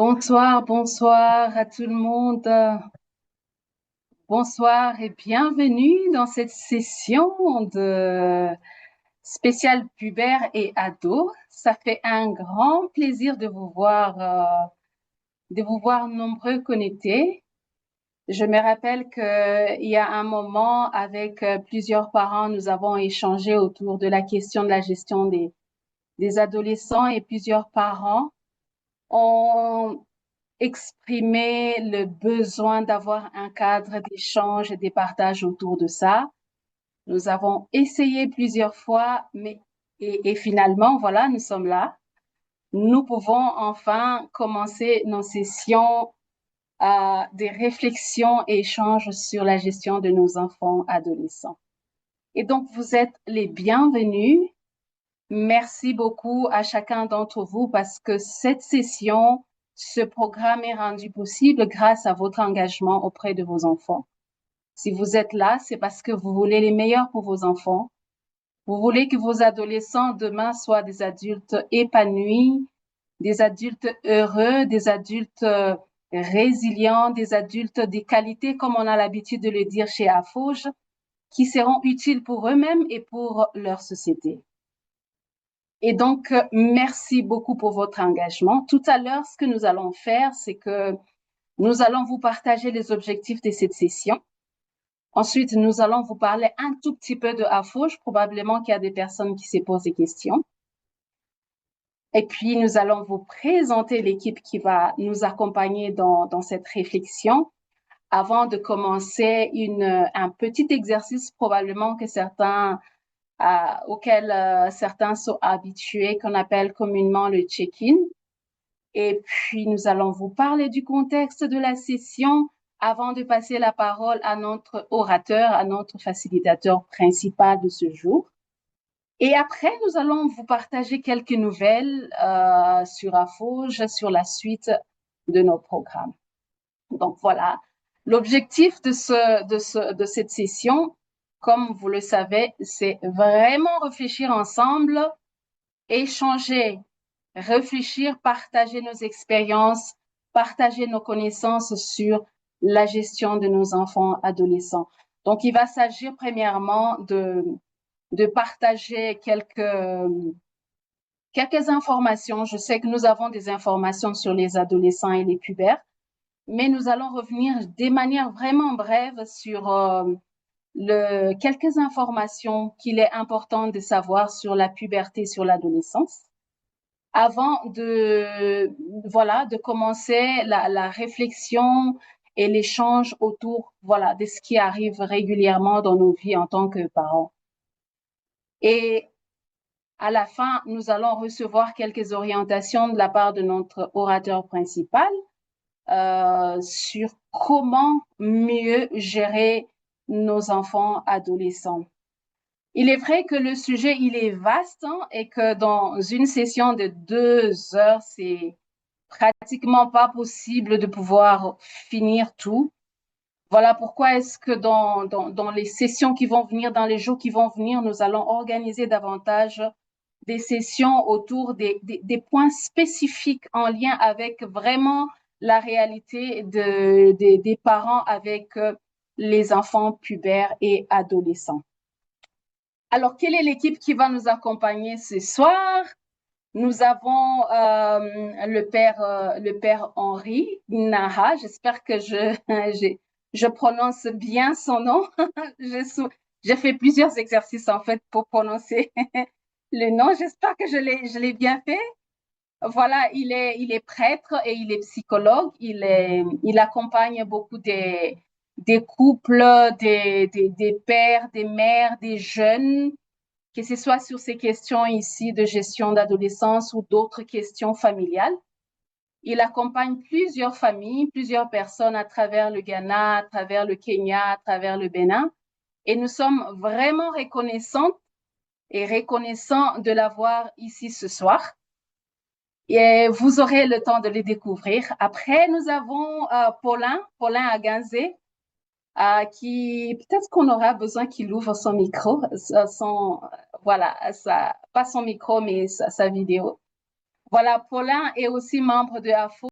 Bonsoir, bonsoir à tout le monde. Bonsoir et bienvenue dans cette session de spécial pubère et ado. Ça fait un grand plaisir de vous voir nombreux connectés. Je me rappelle qu'il y a un moment, avec plusieurs parents, nous avons échangé autour de la question de la gestion des adolescents et plusieurs parents ont exprimer le besoin d'avoir un cadre d'échange et de partage autour de ça. Nous avons essayé plusieurs fois, mais finalement, voilà, nous sommes là. Nous pouvons enfin commencer nos sessions des réflexions et échanges sur la gestion de nos enfants adolescents. Et donc, vous êtes les bienvenus. Merci beaucoup à chacun d'entre vous parce que cette session, ce programme est rendu possible grâce à votre engagement auprès de vos enfants. Si vous êtes là, c'est parce que vous voulez les meilleurs pour vos enfants. Vous voulez que vos adolescents demain soient des adultes épanouis, des adultes heureux, des adultes résilients, des adultes des qualités, comme on a l'habitude de le dire chez AFOGE, qui seront utiles pour eux-mêmes et pour leur société. Et donc, merci beaucoup pour votre engagement. Tout à l'heure, ce que nous allons faire, c'est que nous allons vous partager les objectifs de cette session. Ensuite, nous allons vous parler un tout petit peu de AFOGE. Probablement qu'il y a des personnes qui se posent des questions. Et puis, nous allons vous présenter l'équipe qui va nous accompagner dans cette réflexion avant de commencer un petit exercice probablement que auquel certains sont habitués, qu'on appelle communément le check-in. Et puis, nous allons vous parler du contexte de la session avant de passer la parole à notre orateur, à notre facilitateur principal de ce jour. Et après, nous allons vous partager quelques nouvelles sur AFOGE, sur la suite de nos programmes. Donc voilà, l'objectif de cette session, comme vous le savez, c'est vraiment réfléchir ensemble, échanger, réfléchir, partager nos expériences, partager nos connaissances sur la gestion de nos enfants adolescents. Donc, il va s'agir premièrement de partager quelques informations. Je sais que nous avons des informations sur les adolescents et les pubères, mais nous allons revenir de manière vraiment brève sur quelques informations qu'il est important de savoir sur la puberté, sur l'adolescence, avant de commencer la réflexion et l'échange autour, de ce qui arrive régulièrement dans nos vies en tant que parents. Et à la fin, nous allons recevoir quelques orientations de la part de notre orateur principal sur comment mieux gérer nos enfants adolescents. Il est vrai que le sujet, il est vaste et que dans une session de 2 heures, c'est pratiquement pas possible de pouvoir finir tout. Voilà pourquoi est-ce que dans les sessions qui vont venir, dans les jours qui vont venir, nous allons organiser davantage des sessions autour des points spécifiques en lien avec vraiment la réalité des parents avec les enfants pubères et adolescents. Alors, quelle est l'équipe qui va nous accompagner ce soir? Nous avons le père Henri Naha. J'espère que je prononce bien son nom. J'ai fait plusieurs exercices en fait pour prononcer le nom. J'espère que je l'ai bien fait. Voilà, il est prêtre et il est psychologue. Il accompagne beaucoup des couples, des pères, des mères, des jeunes, que ce soit sur ces questions ici de gestion d'adolescence ou d'autres questions familiales. Il accompagne plusieurs familles, plusieurs personnes à travers le Ghana, à travers le Kenya, à travers le Bénin. Et nous sommes vraiment reconnaissantes et reconnaissants de l'avoir ici ce soir. Et vous aurez le temps de les découvrir. Après, nous avons Paulin Aganzé, qui peut-être qu'on aura besoin qu'il ouvre son micro, pas son micro, mais sa vidéo. Voilà, Paulin est aussi membre de AFO